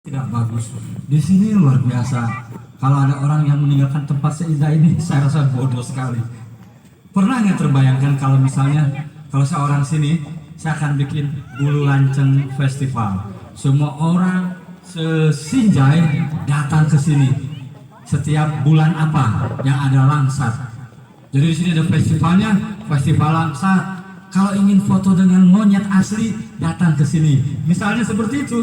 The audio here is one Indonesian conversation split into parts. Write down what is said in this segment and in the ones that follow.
tidak bagus. Di sini luar biasa. Kalau ada orang yang meninggalkan tempat seindah ini, saya rasa bodoh sekali. Pernah nggak terbayangkan kalau misalnya kalau saya orang sini, saya akan bikin Bulu Lanceng Festival. Semua orang sesinjai datang ke sini. Setiap bulan apa yang ada langsat. Jadi di sini ada festivalnya, festival langsat. Kalau ingin foto dengan monyet asli, datang ke sini. Misalnya seperti itu.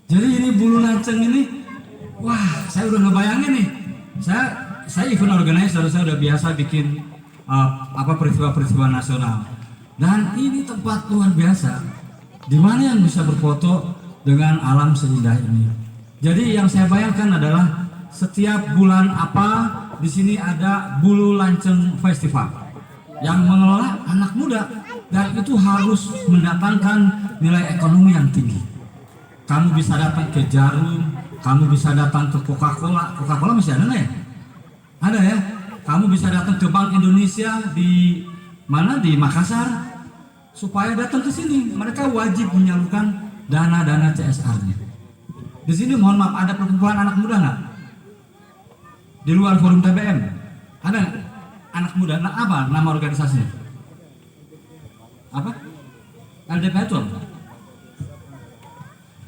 Jadi ini Bulu Lanceng ini, wah, saya udah ngebayangin nih. Saya event organizer, saya udah biasa bikin peristiwa-peristiwa nasional. Dan ini tempat luar biasa. Di mana yang bisa berfoto dengan alam seindah ini. Jadi yang saya bayangkan adalah setiap bulan apa di sini ada Bulu Lanceng Festival yang mengelola anak muda, dan itu harus mendatangkan nilai ekonomi yang tinggi. Kamu bisa datang ke Jarum, kamu bisa datang ke Coca-Cola. Coca-Cola masih ada nggak ya? Ada ya. Kamu bisa datang ke Bank Indonesia di mana, di Makassar, supaya datang ke sini. Mereka wajib menyalurkan dana-dana CSR-nya. Di sini mohon maaf, ada perkumpulan anak muda nggak? Di luar forum TBM ada nggak? Anak muda, nah, apa nama organisasinya? Apa? LDP itu apa?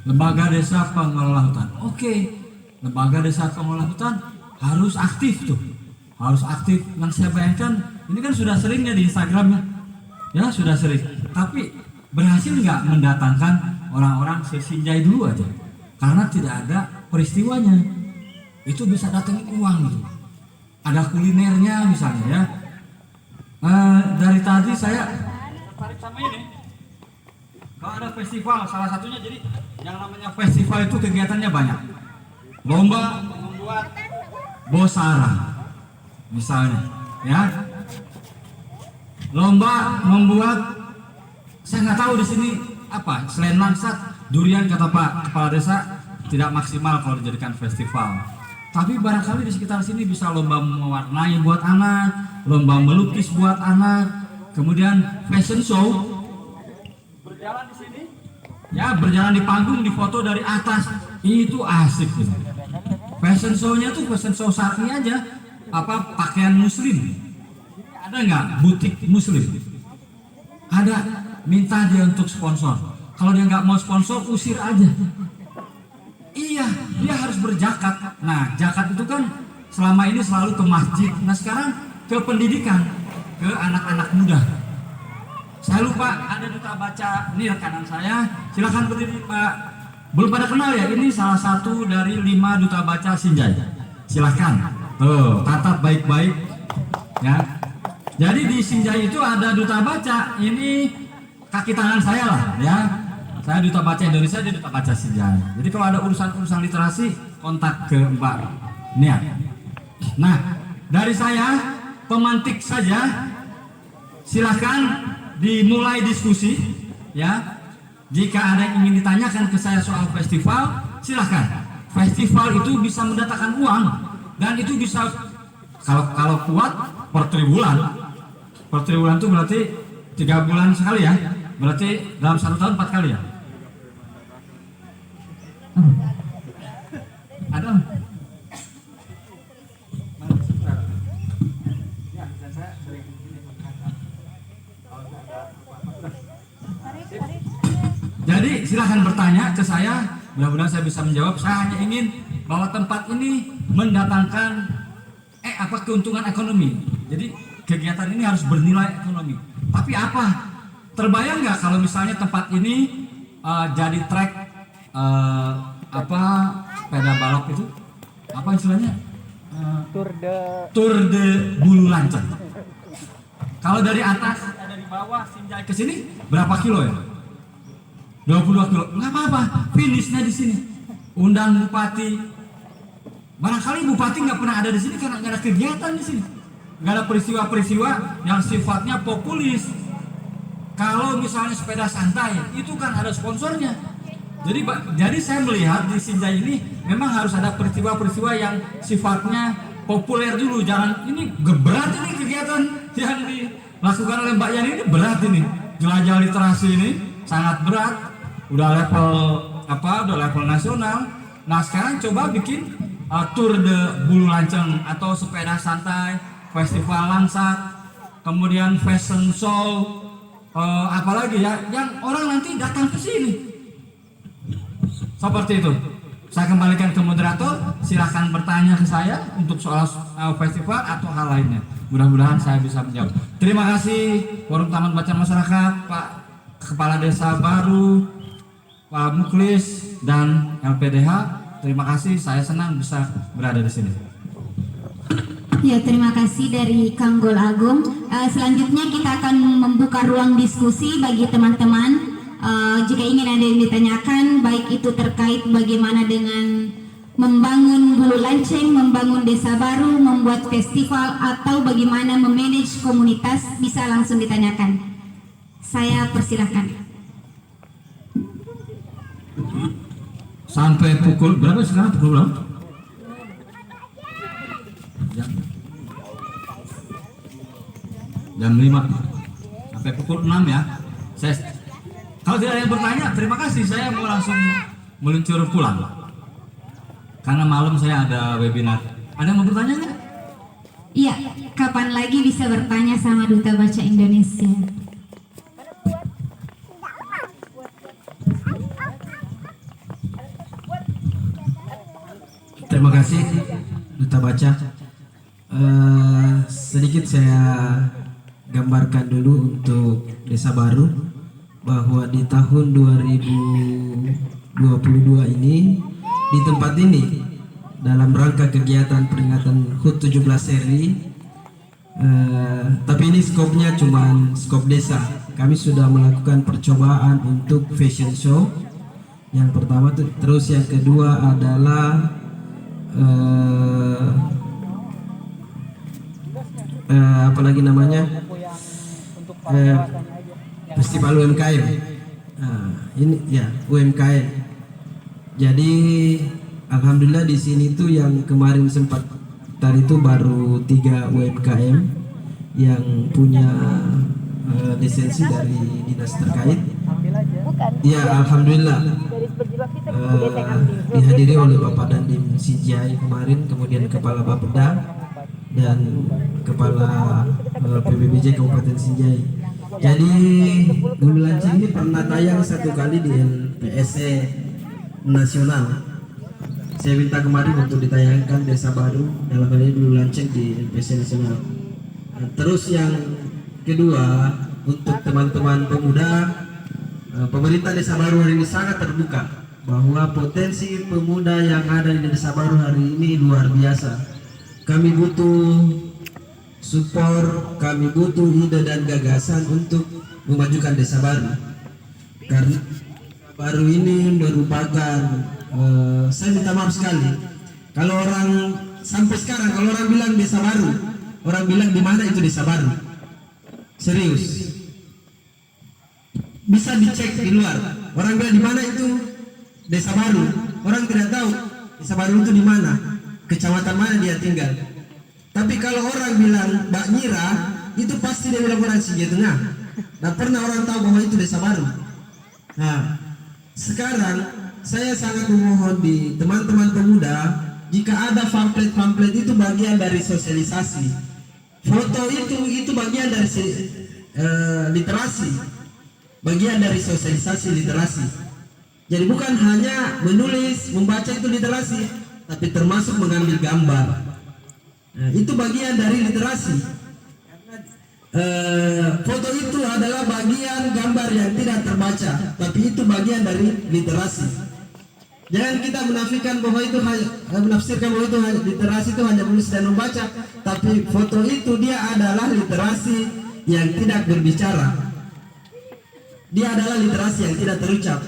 Lembaga Desa Pengelola Hutan. Oke, Lembaga Desa Pengelola Hutan harus aktif tuh, harus aktif. Yang saya bayangkan ini kan sudah sering ya di Instagramnya, ya sudah sering. Tapi berhasil nggak mendatangkan orang-orang sesinjai dulu aja, karena tidak ada peristiwanya. Itu bisa datangin uang gitu. Ada kulinernya misalnya ya. Dari tadi saya tertarik sama ini. Kalau ada festival, salah satunya, jadi yang namanya festival itu kegiatannya banyak. Lomba membuat bosara, misalnya, ya. Lomba membuat, saya nggak tahu di sini apa, selain langsat, durian kata Pak Kepala Desa tidak maksimal kalau dijadikan festival. Tapi barangkali di sekitar sini bisa lomba mewarnai buat anak, lomba melukis buat anak, kemudian fashion show. Berjalan di sini, ya berjalan di panggung, difoto dari atas, itu asik gitu. Fashion show-nya tuh fashion show sapi aja, apa pakaian muslim. Ada nggak butik muslim? Ada, minta dia untuk sponsor. Kalau dia nggak mau sponsor, usir aja. Iya, dia harus berzakat. Nah, zakat itu kan selama ini selalu ke masjid. Nah, sekarang ke pendidikan, ke anak-anak muda. Saya lupa, ada duta baca, ini rekanan saya, silakan berdiri Pak. Belum pada kenal ya, ini salah satu dari 5 duta baca Sinjai. Silakan, tuh tatap baik-baik ya. Jadi di Sinjai itu ada duta baca, ini kaki tangan saya lah ya. Saya duta baca Indonesia, dia duta baca Sinjai. Jadi kalau ada urusan-urusan literasi, kontak ke Mbak Nia. Nah, dari saya pemantik saja, silakan dimulai diskusi ya. Jika ada yang ingin ditanyakan ke saya soal festival, silahkan. Festival itu bisa mendatangkan uang, dan itu bisa kalau kuat per triwulan. Per triwulan itu berarti 3 bulan sekali ya. Berarti dalam 1 tahun 4 kali ya. Ada. Jadi silahkan bertanya ke saya, mudah-mudahan saya bisa menjawab. Saya hanya ingin bahwa tempat ini mendatangkan keuntungan ekonomi. Jadi kegiatan ini harus bernilai ekonomi. Tapi apa? Terbayang nggak kalau misalnya tempat ini jadi trek sepeda balap itu? Apa istilahnya? Tour de Bulu Lanceng. Kalau dari atas, dari bawah Sinjai ke sini berapa kilo ya? 22 kilo, nggak apa-apa, finishnya di sini. Undang bupati. Barangkali bupati nggak pernah ada di sini karena nggak ada kegiatan di sini, nggak ada peristiwa-peristiwa yang sifatnya populis. Kalau misalnya sepeda santai, itu kan ada sponsornya. Jadi saya melihat di Sinjai ini memang harus ada peristiwa-peristiwa yang sifatnya populer dulu. Jangan, ini berat ini kegiatan yang dilakukan oleh Mbak Yani ini berat ini. Jelajah literasi ini sangat berat. Udah level udah level nasional. Nah sekarang coba bikin tour de Bulu Lanceng atau sepeda santai, festival langsat, kemudian fashion show, apalagi ya yang orang nanti datang ke sini. Seperti itu. Saya kembalikan ke moderator, silahkan bertanya ke saya untuk soal festival atau hal lainnya. Mudah-mudahan saya bisa menjawab. Terima kasih Forum Taman Bacaan Masyarakat, Pak Kepala Desa baru, Pak Muklis dan LPDH. Terima kasih, saya senang bisa berada di sini. Ya, terima kasih dari Kang Gol Agung. Selanjutnya kita akan membuka ruang diskusi bagi teman-teman. Jika ingin ada yang ditanyakan, baik itu terkait bagaimana dengan membangun Bulu Lanceng, membangun desa baru, membuat festival, atau bagaimana memanage komunitas, bisa langsung ditanyakan. Saya persilahkan. Sampai pukul berapa sekarang? Pukul berapa? Jam 5 sampai pukul 6 ya. Kalau tidak ada yang bertanya, terima kasih. Saya mau langsung meluncur pulang karena malam saya ada webinar. Ada yang mau bertanya nggak? Iya, kapan lagi bisa bertanya sama Duta Baca Indonesia? Terima kasih Duta Baca. Sedikit saya gambarkan dulu untuk Desa Baru, bahwa di tahun 2022 ini di tempat ini dalam rangka kegiatan peringatan HUT 17 RI, tapi ini skopnya cuma skop desa. Kami sudah melakukan percobaan untuk fashion show yang pertama, terus yang kedua adalah apalagi namanya, festival UMKM. Ini ya UMKM. Jadi alhamdulillah di sini tuh yang kemarin sempat tadi itu baru 3 UMKM yang punya lisensi dari dinas terkait. Ya alhamdulillah dihadiri oleh Bapak Dandim Sinjai kemarin, kemudian Kepala Bapeda dan Kepala PBBJ Kabupaten Sinjai. Jadi Bulu Lanceng ini pernah tayang 1 kali di LPSE nasional. Saya minta kemarin untuk ditayangkan Desa Baru, dalam hal ini Bulu Lanceng di LPSE nasional. Terus yang kedua, untuk teman-teman pemuda, pemerintah Desa Baru hari ini sangat terbuka bahwa potensi pemuda yang ada di Desa Baru hari ini luar biasa. Kami butuh support, kami butuh ide dan gagasan untuk memajukan Desa Baru, karena baru ini merupakan saya minta maaf sekali kalau orang sampai sekarang kalau orang bilang Desa Baru, orang bilang di mana itu Desa Baru. Serius, bisa dicek di luar, orang bilang di mana itu Desa Baru, orang tidak tahu Desa Baru itu di mana, kecamatan mana dia tinggal. Tapi kalau orang bilang Mbak Nyira, itu pasti dia bilang orang Sinjai Tengah. Nah, pernah orang tahu bahwa itu Desa Baru. Nah, sekarang saya sangat memohon di teman-teman pemuda, jika ada pamflet-pamflet itu bagian dari sosialisasi. Foto itu bagian dari literasi, bagian dari sosialisasi literasi. Jadi bukan hanya menulis, membaca itu literasi, tapi termasuk mengambil gambar. Nah, itu bagian dari literasi. Foto itu adalah bagian gambar yang tidak terbaca, tapi itu bagian dari literasi. Jangan kita menafikan bahwa itu menafsirkan bahwa itu literasi itu hanya menulis dan membaca, tapi foto itu dia adalah literasi yang tidak berbicara. Dia adalah literasi yang tidak terucap.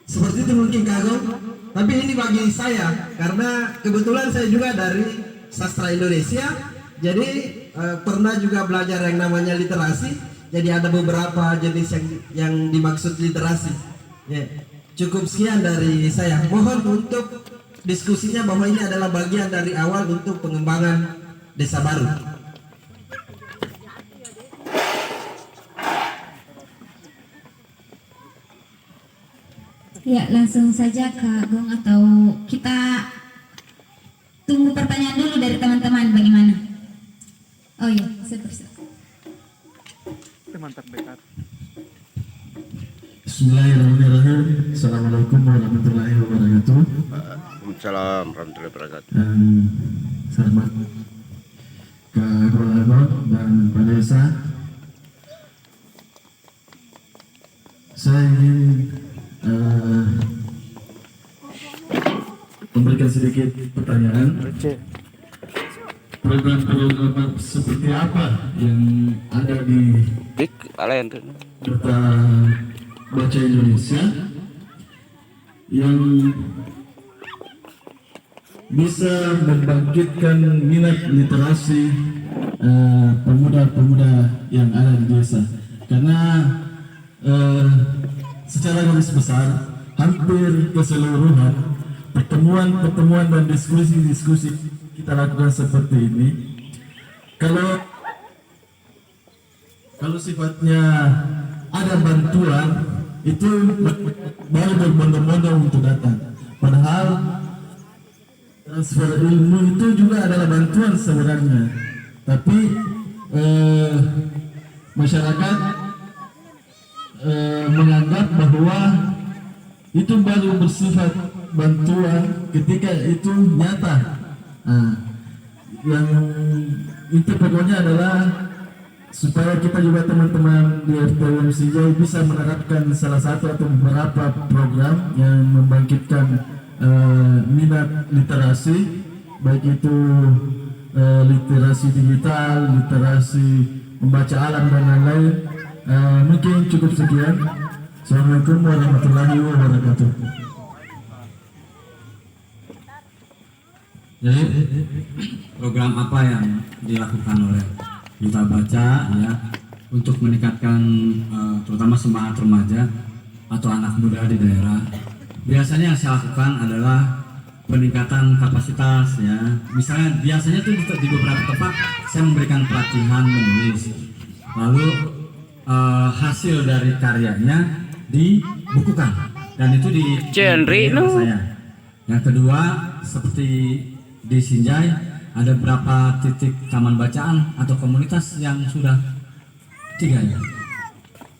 Seperti itu mungkin kagum, tapi ini bagi saya karena kebetulan saya juga dari sastra Indonesia, jadi pernah juga belajar yang namanya literasi. Jadi ada beberapa jenis yang dimaksud literasi. Ya, cukup sekian dari saya. Mohon untuk diskusinya bahwa ini adalah bagian dari awal untuk pengembangan Desa Baru. Ya, langsung saja Kak Agung, atau kita tunggu pertanyaan dulu dari teman-teman bagaimana? Oh iya, siap. Teman terdekat. Bismillahirrahmanirrahim. Assalamualaikum warahmatullahi wabarakatuh. Waalaikumsalam warahmatullahi wabarakatuh. Selamat ke Golabot dan Pak Desa. Saya ingin memberikan sedikit pertanyaan. Program-program seperti apa yang ada di Peta Baca Indonesia yang bisa membangkitkan minat literasi pemuda-pemuda yang ada di desa, karena secara garis besar hampir keseluruhan pertemuan dan diskusi kita lakukan seperti ini, kalau sifatnya ada bantuan itu baru berbondong-bondong untuk datang, padahal transfer ilmu itu juga adalah bantuan sebenarnya, tapi masyarakat menganggap bahwa itu baru bersifat bantuan ketika itu nyata. Yang itu pokoknya adalah supaya kita juga teman-teman di FTWM Sinjai bisa menerapkan salah satu atau beberapa program yang membangkitkan minat literasi, baik itu literasi digital, literasi membaca alam dan lain-lain. Mungkin cukup sekian. Assalamualaikum warahmatullahi wabarakatuh. Jadi program apa yang dilakukan oleh Duta Baca ya untuk meningkatkan terutama semangat remaja atau anak muda di daerah? Biasanya yang saya lakukan adalah peningkatan kapasitas ya. Misalnya biasanya tuh di beberapa tempat saya memberikan pelatihan menulis, lalu hasil dari karyanya dibukukan dan itu di saya. Yang kedua, seperti di Sinjai ada berapa titik taman bacaan atau komunitas yang sudah 3 ya.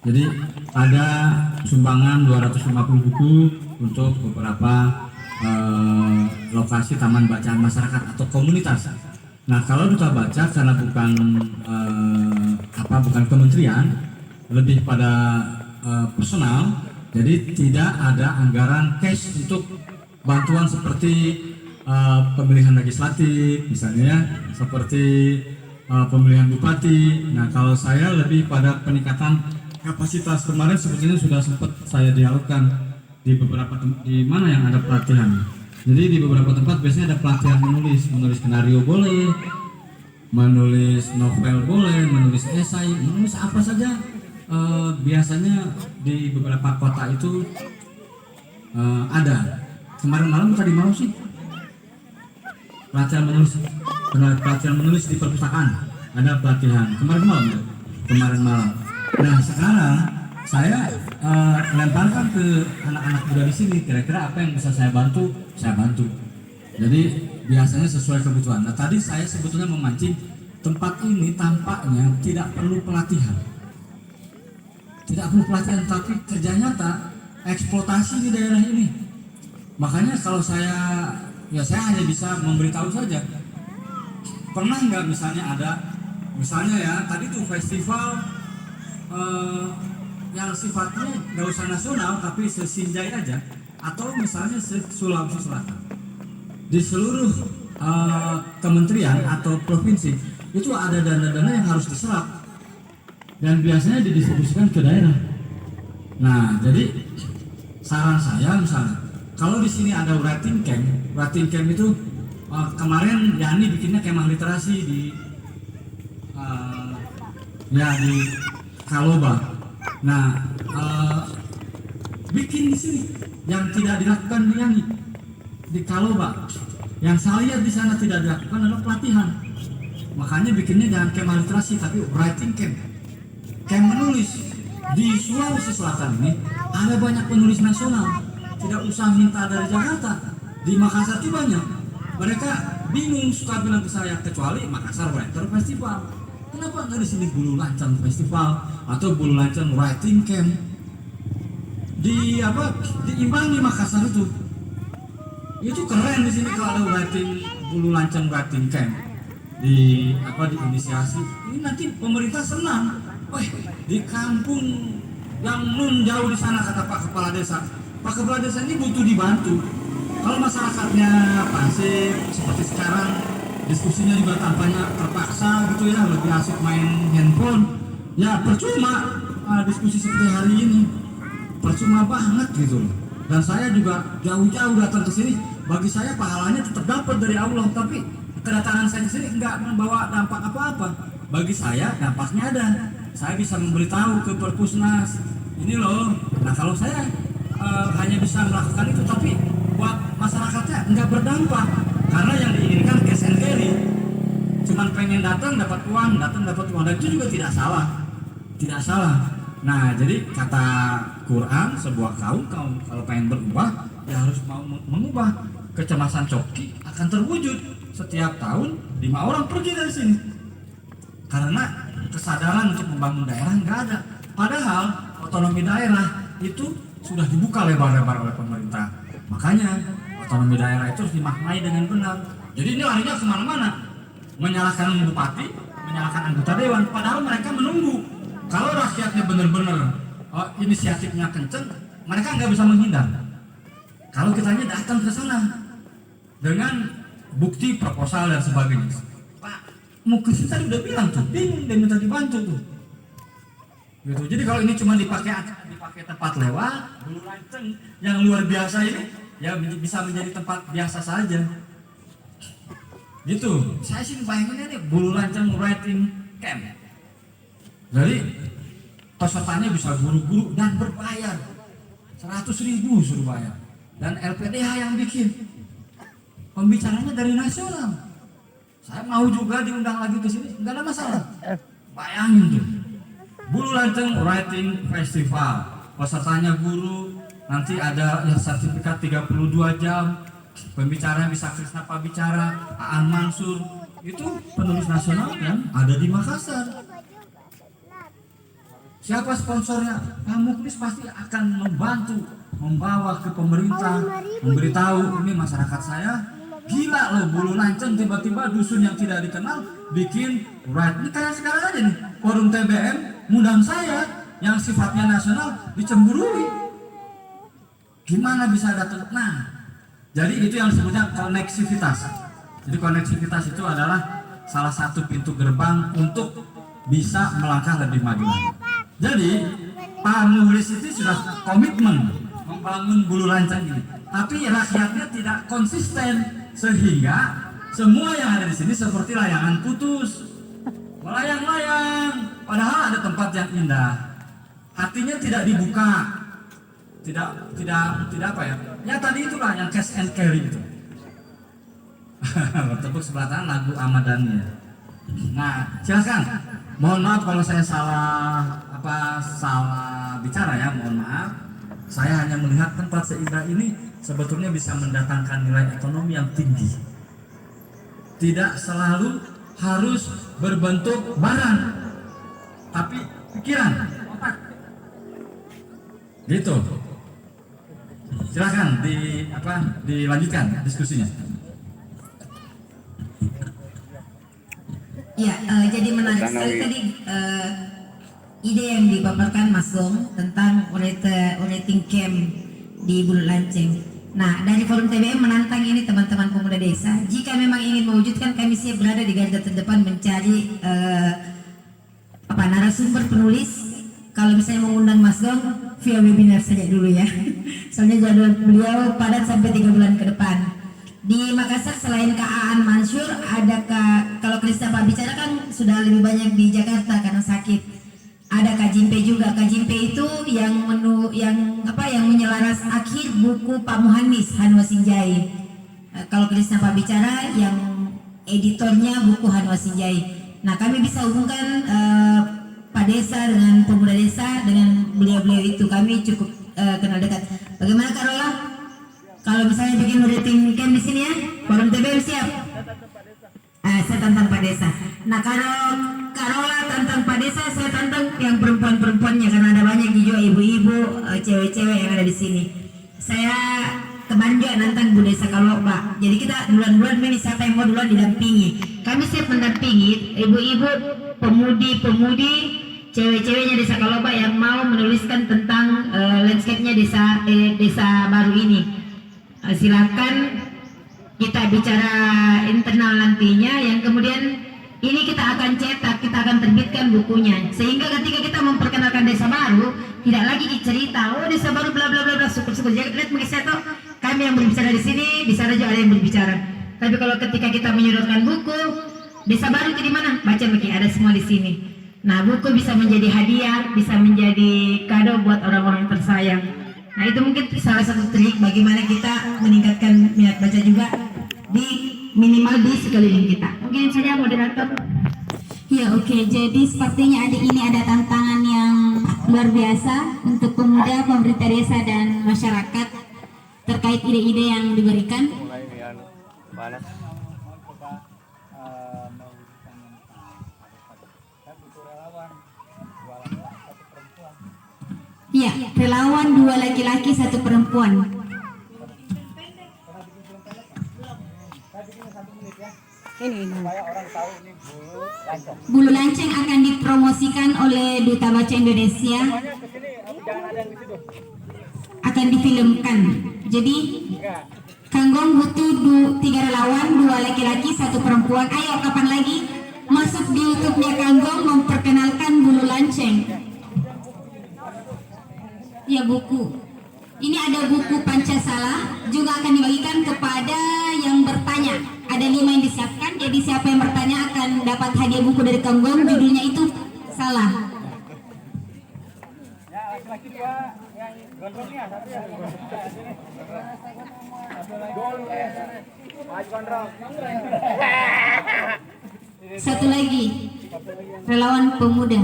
Jadi ada sumbangan 250 buku untuk beberapa lokasi taman bacaan masyarakat atau komunitas. Nah, kalau Duta Baca karena bukan kementerian, lebih pada personal, jadi tidak ada anggaran cash untuk bantuan seperti pemilihan legislatif misalnya, seperti pemilihan bupati. Nah, kalau saya lebih pada peningkatan kapasitas. Kemarin sebetulnya sudah sempat saya dialogkan di beberapa di mana yang ada pelatihan. Jadi di beberapa tempat biasanya ada pelatihan menulis skenario boleh, menulis novel boleh, menulis esai, menulis apa saja. Biasanya di beberapa kota itu ada. Kemarin malam tadi mau sih pelatihan menulis di perpustakaan, ada pelatihan kemarin malam. Nah, sekarang saya lemparkan ke anak-anak muda di sini, kira-kira apa yang bisa saya bantu. Jadi biasanya sesuai kebutuhan. Nah, tadi saya sebetulnya memancing, tempat ini tampaknya tidak perlu pelatihan, tapi kerja nyata eksploitasi di daerah ini. Makanya kalau saya hanya bisa memberitahu saja. Pernah nggak misalnya tadi tuh festival yang sifatnya nggak usah nasional tapi se-Sinjai aja, atau misalnya Sulawesi Selatan, di seluruh kementerian atau provinsi itu ada dana-dana yang harus diserap dan biasanya didistribusikan ke daerah. Nah, jadi saran saya misalnya kalau di sini ada writing camp itu kemarin Yani bikinnya kemah literasi di Kaloba. Nah, bikin di sini yang tidak dilakukan di Yani di Kaloba. Yang saya lihat di sana tidak dilakukan adalah pelatihan. Makanya bikinnya jangan kemah literasi tapi writing camp menulis. Di Sulawesi Selatan ini ada banyak penulis nasional. tidak usah minta dari Jakarta. Di Makassar juga banyak. Mereka bingung suka bilang ke saya, kecuali Makassar Writer Festival. Kenapa nggak di sini Bulu Lancang Festival atau Bulu Lancang Writing Camp? Diimbangi Makassar itu keren di sini kalau ada Bulu Lancang Writing Camp diinisiasi. Ini nanti pemerintah senang. Di kampung yang nun jauh di sana, kata Pak Kepala Desa. Pak Kepala Desa ini butuh dibantu. Kalau masyarakatnya pasif seperti sekarang, diskusinya juga tampaknya terpaksa gitu ya, lebih asik main handphone. Ya percuma diskusi seperti hari ini. Percuma banget gitu loh. Dan saya juga jauh-jauh datang ke sini, bagi saya pahalanya tetap dapat dari Allah, tapi kedatangan saya ke sini enggak membawa dampak apa-apa. Bagi saya dampaknya ada. Saya bisa memberitahu ke Perpusnas, ini loh. Nah kalau saya hanya bisa melakukan itu, tapi buat masyarakatnya enggak berdampak, karena yang diinginkan cash and carry. Cuman pengen datang dapat uang, dan itu juga tidak salah. Nah, jadi kata Quran, sebuah kaum kalau pengen berubah, ya harus mau mengubah. Kecemasan Coki akan terwujud setiap tahun 5 orang pergi dari sini. Karena kesadaran untuk membangun daerah nggak ada. Padahal otonomi daerah itu sudah dibuka lebar-lebar oleh pemerintah. Makanya otonomi daerah itu harus dimaknai dengan benar. Jadi ini larinya kemana-mana, menyalahkan bupati, menyalahkan anggota dewan. Padahal mereka menunggu. Kalau rakyatnya benar-benar inisiatifnya kenceng, mereka nggak bisa menghindar. Kalau kitanya datang ke sana dengan bukti proposal dan sebagainya, Pak Muklis tadi udah bilang tuh, bingung dan minta dibantu tuh. Gitu. Jadi kalau ini cuma dipakai tempat lewat, Bulu Lancang yang luar biasa ini, ya bisa menjadi tempat biasa saja. Gitu. Saya sih bayanginnya nih Bulu Lancang Writing Camp. Jadi pesertanya bisa guru-guru dan berbayar 100.000 suruh bayar, dan LPDH yang bikin, pembicaranya dari nasional. Saya mau juga diundang lagi ke sini, nggak ada masalah. Bayangin tuh, Bulu Lancang Writing Festival, pesertanya guru, nanti ada ya sertifikat 32 jam, pembicaranya bisa Krisna Pabicara, Aan Mansur, itu penulis nasional yang ada di Makassar. Siapa sponsornya? Pak Muklis pasti akan membantu, membawa ke pemerintah, memberitahu ini masyarakat saya gila loh, Bulu Lancang tiba-tiba dusun yang tidak dikenal bikin ini kayak sekarang aja nih, forum TBM ngundang saya yang sifatnya nasional dicemburui. Gimana bisa datang? Nah, jadi itu yang disebutnya koneksivitas. Jadi koneksivitas itu adalah salah satu pintu gerbang untuk bisa melangkah lebih maju. Jadi Pak Muklis itu sudah komitmen membangun Bulu Lancang ini, tapi rakyatnya tidak konsisten, sehingga semua yang ada di sini seperti layangan putus, melayang-layang. Padahal ada tempat yang indah, hatinya tidak dibuka, tidak apa ya? Ya tadi itulah yang cash and carry itu. Bertepuk sebelah tangan lagu Ahmad Dhani. Nah, silakan. Mohon maaf kalau saya salah bicara ya, mohon maaf. Saya hanya melihat tempat seindah ini sebetulnya bisa mendatangkan nilai ekonomi yang tinggi. Tidak selalu harus berbentuk barang, tapi pikiran, otak. Gitu. Silakan dilanjutkan diskusinya. Ya, jadi menarik sekali tadi ide yang dipaparkan Mas Gong tentang writing camp di Bulu Lancang. Nah, dari Forum TBM menantang ini teman-teman pemuda desa, jika memang ingin mewujudkan, kami siap berada di garda terdepan mencari narasumber penulis. Kalau misalnya mengundang Mas Gong via webinar saja dulu ya. Soalnya jadwal beliau padat sampai 3 bulan ke depan. Di Makassar selain Kak Aan Mansur, ada kalau Krisna Pabicara kan sudah lebih banyak di Jakarta karena sakit. Ada Kak Jimpe juga. Kak Jimpe itu yang menyelaras akhir buku Pak Muhanis Hanwa Sinjai. Kalau Krisna Pabicara yang editornya buku Hanwa Sinjai. Nah, kami bisa hubungkan Pak Desa dengan pemuda desa dengan beliau-beliau itu. Kami cukup kenal dekat. Bagaimana Kak Rola? Kalau misalnya bikin rating camp di sini ya, forum TBM siap. Saya tantang Pak Desa. Nah kalau tantang Pak Desa, saya tantang yang perempuan-perempuannya karena ada banyak juga ibu-ibu, cewek-cewek yang ada di sini. Saya kemarin juga nantang Bu Desa kalau Pak. Jadi kita duluan-duluan ini siapa yang mau duluan didampingi. Kami siap mendampingi ibu-ibu, pemudi-pemudi, cewek-ceweknya Desa Kaloba yang mau menuliskan tentang landscape-nya desa baru ini. Silakan kita bicara internal nantinya, yang kemudian ini kita akan cetak, kita akan terbitkan bukunya, sehingga ketika kita memperkenalkan desa baru tidak lagi dicerita oh desa baru bla bla bla bla syukur-syukur. Jadi lihat mengisah toh kami yang berbicara di sini, di sana juga ada yang berbicara. Tapi kalau ketika kita menyodorkan buku desa baru itu di mana, baca begini ada semua di sini. Nah buku bisa menjadi hadiah, bisa menjadi kado buat orang-orang yang tersayang. Nah itu mungkin salah satu trik bagaimana kita meningkatkan minat baca juga di minimal di sekeliling kita. Mungkin saja moderator. Ya oke, jadi sepertinya ini ada tantangan yang luar biasa untuk pemuda, pemerintah desa dan masyarakat terkait ide-ide yang diberikan. Ya, relawan 2 laki-laki 1 perempuan. Bulu lanceng akan dipromosikan oleh Duta Baca Indonesia, akan difilmkan. Jadi Kanggong butuh 3 relawan, 2 laki-laki 1 perempuan. Ayo kapan lagi masuk di YouTube-nya Kanggong memperkenalkan bulu lanceng. Ya buku. Ini ada buku Pancasala juga akan dibagikan kepada yang bertanya. Ada 5 yang disiapkan, jadi siapa yang bertanya akan dapat hadiah buku dari Kanggong. Judulnya itu salah. Satu lagi, relawan pemuda.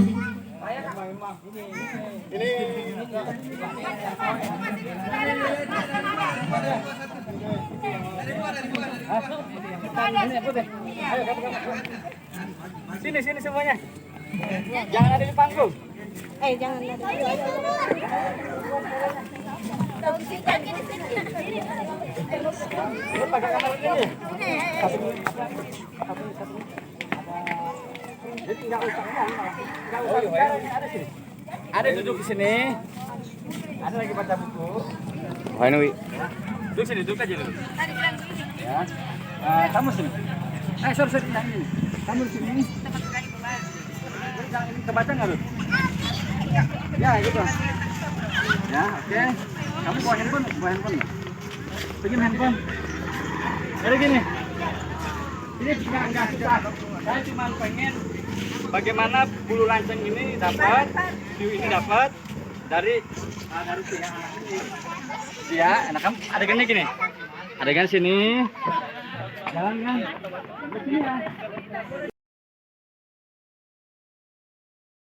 Sini semuanya. Jangan ada di panggung. Jangan ada. Lu pakai kamera ini. Jadi enggak usah ada sini. Ada duduk di sini. Ada lagi baca buku. Hanui. Duduk sini, duduk aja dulu. Ya. Kamu sini. Sorry. Kamu di sini. Ini kebaca nggak lu? Ya gitu. Ya oke. Kamu bawa handphone nggak? Pengen handphone. Jadi gini. Ini enggak susah. Saya cuma pengen bagaimana bulu lanceng ini dapat, view ini dapat dari si anak ini. Ya, anak kamu adegannya gini. Adegan sini. Jalan kan? Ke sini ya.